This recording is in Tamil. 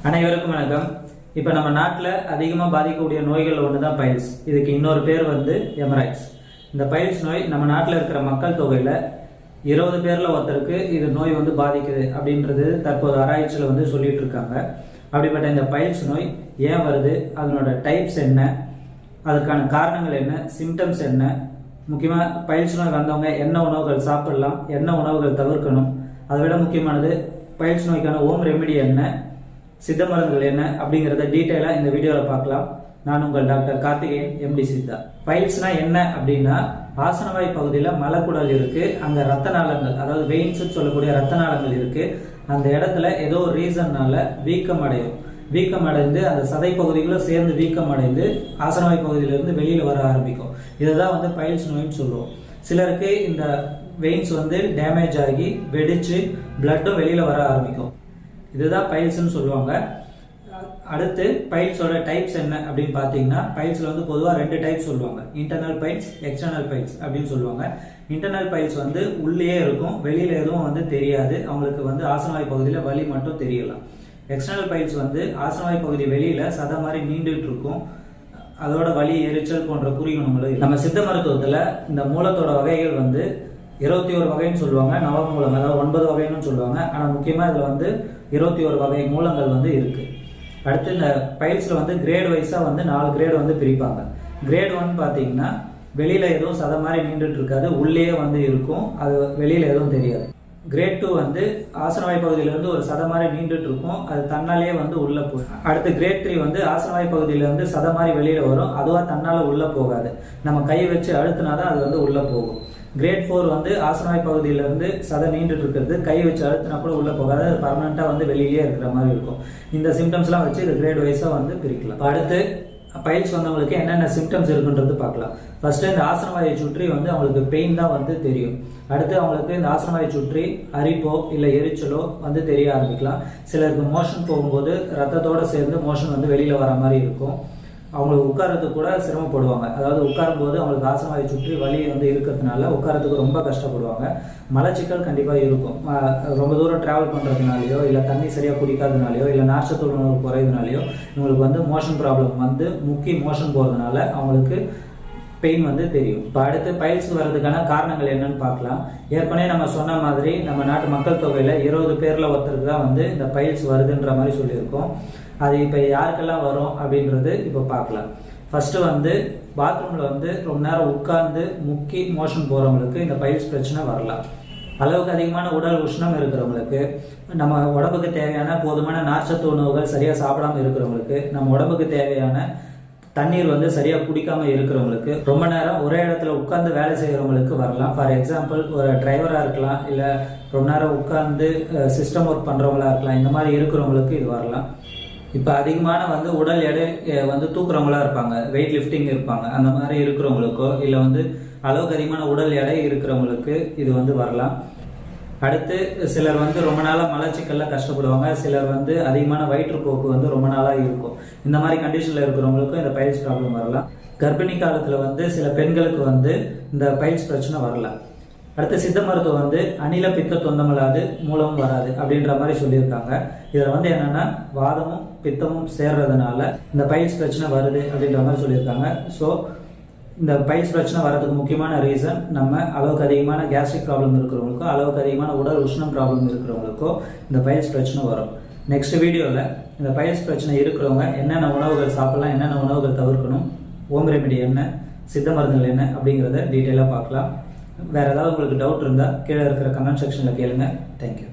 அனைவருக்கும் வணக்கம். இப்போ நம்ம நாட்டில் அதிகமாக பாதிக்கக்கூடிய நோய்கள் ஒன்று தான் பைல்ஸ். இதுக்கு இன்னொரு பேர் வந்து எமராய்ட்ஸ். இந்த பைல்ஸ் நோய் நம்ம நாட்டில் இருக்கிற மக்கள் தொகையில் 20 பேரில் ஒருத்தருக்கு இது நோய் வந்து பாதிக்குது அப்படின்றது தற்போது ஆராய்ச்சியில் வந்து சொல்லிட்டு இருக்காங்க. அப்படிப்பட்ட இந்த பைல்ஸ் நோய் ஏன் வருது, அதனோட டைப்ஸ் என்ன, அதற்கான காரணங்கள் என்ன, சிம்டம்ஸ் என்ன, முக்கியமாக பைல்ஸ் நோய் வந்தவங்க என்ன உணவுகள் சாப்பிடலாம், என்ன உணவுகள் தவிர்க்கணும், அதை விட முக்கியமானது பைல்ஸ் நோய்க்கான ஹோம் ரெமெடி என்ன, சித்த மருந்துகள் என்ன அப்படிங்கிறத டீட்டெயிலாக இந்த வீடியோவில் பார்க்கலாம். நான் உங்கள் டாக்டர் கார்த்திகேயன், எம்டி சித்தா. பைல்ஸ்னா என்ன அப்படின்னா, ஆசனவாய் பகுதியில் மலக்குடல் இருக்கு, அங்கே ரத்த நாளங்கள், அதாவது வெயின்ஸ் சொல்லக்கூடிய ரத்த நாளங்கள் இருக்கு. அந்த இடத்துல ஏதோ ஒரு ரீசன்னால வீக்கம் அடையும். வீக்கம் அடைந்து அந்த சதை பகுதிகளும் சேர்ந்து வீக்கம் அடைந்து ஆசனவாய் பகுதியிலிருந்து வெளியில் வர ஆரம்பிக்கும். இதுதான் வந்து பைல்ஸ் நோய்னு சொல்லுவோம். சிலருக்கு இந்த வெயின்ஸ் வந்து டேமேஜ் ஆகி வெடிச்சு பிளட்டும் வெளியில் வர ஆரம்பிக்கும். இதுதான் பைல்ஸ்ன்னு சொல்லுவாங்க. அடுத்து பைல்ஸோட டைப்ஸ் என்ன அப்படின்னு பார்த்தீங்கன்னா, பைல்ஸில் வந்து பொதுவாக 2 டைப்ஸ் சொல்லுவாங்க. இன்டர்னல் பைல்ஸ், எக்ஸ்டர்னல் பைல்ஸ் அப்படின்னு சொல்லுவாங்க. இன்டர்னல் பைல்ஸ் வந்து உள்ளே இருக்கும், வெளியில் எதுவும் வந்து தெரியாது. அவங்களுக்கு வந்து ஆசனவாய் பகுதியில் வலி மட்டும் தெரியலாம். எக்ஸ்டர்னல் பைல்ஸ் வந்து ஆசனவாய் பகுதி வெளியில் சதை மாதிரி நீண்டுட்டு இருக்கும். அதோட வலி, எரிச்சல் போன்ற குறிகுணங்களும். நம்ம சித்த மருத்துவத்தில் இந்த மூலத்தோட வகைகள் வந்து 21 வகைன்னு சொல்லுவாங்க. நவமூலம், அதாவது 9 வகைன்னு சொல்லுவாங்க. ஆனால் முக்கியமாக இதில் வந்து 21 வகை மூலங்கள் வந்து இருக்கு. அடுத்து இந்த பைல்ஸில் வந்து கிரேட் வைஸாக வந்து 4 கிரேட் வந்து பிரிப்பாங்க. கிரேட் 1 பார்த்தீங்கன்னா வெளியில் எதுவும் சதை மாதிரி நீண்டுட்டு இருக்காது, உள்ளே வந்து இருக்கும், அது வெளியில் எதுவும் தெரியாது. கிரேட் 2 வந்து ஆசனவாய் பகுதியிலேருந்து ஒரு சதை மாதிரி நீண்டுட்டு இருக்கும், அது தன்னாலேயே வந்து உள்ளே போகும். அடுத்து கிரேட் 3 வந்து ஆசனவாய் பகுதியிலேருந்து சதை மாதிரி வெளியில் வரும், அதுவாக தன்னால் உள்ளே போகாது, நம்ம கை வச்சு அழுத்தினா தான் அது வந்து உள்ளே போகும். கிரேட் 4 வந்து ஆசனவாய் பகுதியிலேருந்து சதை நீண்டுட்டு இருக்கிறது, கை வச்சு அழுத்தினா கூட உள்ளே போகாது, அது பர்மனெண்ட்டாக வந்து வெளியிலேயே இருக்கிற மாதிரி இருக்கும். இந்த சிம்டம்ஸ்லாம் வச்சு இது கிரேட் வைஸாக வந்து பிரிக்கலாம். அடுத்து பைல்ஸ் வந்தவங்களுக்கு என்னென்ன சிம்டம்ஸ் இருக்குன்றது பார்க்கலாம். ஃபர்ஸ்ட் இந்த ஆசனவாயை சுற்றி வந்து அவங்களுக்கு பெயின் தான் வந்து தெரியும். அடுத்து அவங்களுக்கு இந்த ஆசனவாயை சுற்றி அரிப்போ இல்லை எரிச்சலோ வந்து தெரிய ஆரம்பிக்கலாம். சிலருக்கு மோஷன் போகும்போது ரத்தத்தோடு சேர்ந்து மோஷன் வந்து வெளியில் வர மாதிரி இருக்கும். அவங்களுக்கு உட்காரத்துக்கு கூட சிரமப்படுவாங்க. அதாவது உட்காரும் போது அவங்களுக்கு ஆசனவாயை சுற்றி வலி வந்து இருக்கிறதுனால உட்காரத்துக்கு ரொம்ப கஷ்டப்படுவாங்க. மலச்சிக்கல் கண்டிப்பாக இருக்கும். ரொம்ப தூரம் ட்ராவல் பண்ணுறதுனாலையோ இல்லை தண்ணி சரியாக குடிக்காதனாலையோ இல்லை நார்ச்சத்து உணவு குறையதுனாலையோ இவங்களுக்கு வந்து மோஷன் ப்ராப்ளம் வந்து முக்கிய மோஷன் போகிறதுனால அவங்களுக்கு பெயின் வந்து தெரியும். இப்போ அடுத்து பைல்ஸ் வர்றதுக்கான காரணங்கள் என்னன்னு பார்க்கலாம். ஏற்கனவே நம்ம சொன்ன மாதிரி நம்ம நாட்டு மக்கள் தொகையில் 20 பேரில் ஒருத்தருக்கு தான் வந்து இந்த பைல்ஸ் வருதுன்ற மாதிரி சொல்லியிருக்கோம். அது இப்போ யாருக்கெல்லாம் வரும் அப்படின்றது இப்போ பார்க்கலாம். ஃபர்ஸ்ட்டு வந்து பாத்ரூமில் வந்து ரொம்ப நேரம் உட்கார்ந்து முக்கி மோஷன் போகிறவங்களுக்கு இந்த பைல்ஸ் பிரச்சனை வரலாம். அளவுக்கு அதிகமான உடல் உஷ்ணம் இருக்கிறவங்களுக்கு, நம்ம உடம்புக்கு தேவையான போதுமான நார்ச்சத்து உணவுகள் சரியாக சாப்பிடாமல் இருக்கிறவங்களுக்கு, நம்ம உடம்புக்கு தேவையான தண்ணீர் வந்து சரியாக குடிக்காமல் இருக்கிறவங்களுக்கு, ரொம்ப நேரம் ஒரே இடத்துல உட்கார்ந்து வேலை செய்கிறவங்களுக்கு வரலாம். ஃபார் எக்ஸாம்பிள் ஒரு டிரைவராக இருக்கலாம், இல்லை ரொம்ப நேரம் உட்கார்ந்து சிஸ்டம் ஒர்க் பண்ணுறவங்களா இருக்கலாம். இந்த மாதிரி இருக்கிறவங்களுக்கு இது வரலாம். இப்போ அதிகமான வந்து உடல் எடை வந்து தூக்குறவங்களா இருப்பாங்க, வெயிட் லிஃப்டிங் இருப்பாங்க, அந்த மாதிரி இருக்கிறவங்களுக்கோ இல்லை வந்து அளவுக்கு அதிகமான உடல் எடை இருக்கிறவங்களுக்கு இது வந்து வரலாம். அடுத்து சிலர் வந்து ரொம்ப நாளாக மலச்சிக்கல்ல கஷ்டப்படுவாங்க. சிலர் வந்து அதிகமான வயிற்றுப்போக்கு வந்து ரொம்ப நாளாக இருக்கும். இந்த மாதிரி கண்டிஷனில் இருக்கிறவங்களுக்கும் இந்த பைல்ஸ் ப்ராப்ளம் வரலாம். கர்ப்பிணி காலத்தில் வந்து சில பெண்களுக்கு வந்து இந்த பைல்ஸ் பிரச்சனை வரலாம். அடுத்து சித்த மருத்துவம் வந்து அணில பித்த தொந்தமில்லாது மூலமும் வராது அப்படின்ற மாதிரி சொல்லியிருக்காங்க. இதில் வந்து என்னென்னா வாதமும் பித்தமும் சேர்றதுனால இந்த பைல்ஸ் பிரச்சனை வருது அப்படின்ற மாதிரி சொல்லியிருக்காங்க. ஸோ இந்த பைல்ஸ் பிரச்சனை வர்றதுக்கு முக்கியமான ரீசன் நம்ம அளவுக்கு அதிகமான கேஸ்ட்ரிக் ப்ராப்ளம் இருக்கிறவங்களுக்கோ அளவுக்கு அதிகமான உடல் உஷ்ணம் ப்ராப்ளம் இருக்கிறவங்களுக்கோ இந்த பைல்ஸ் பிரச்சனை வரும். நெக்ஸ்ட் வீடியோவில் இந்த பைல்ஸ் பிரச்சனை இருக்கிறவங்க என்னென்ன உணவுகள் சாப்பிடலாம், என்னென்ன உணவுகள் தவிர்க்கணும், ஹோம் ரெமெடி என்ன, சித்த மருந்துகள் என்ன அப்படிங்கிறத டீட்டெயிலாக பார்க்கலாம். வேறு ஏதாவது உங்களுக்கு டவுட் இருந்தால் கீழே இருக்கிற கமெண்ட் செக்ஷனில் கேளுங்க. தேங்க்யூ.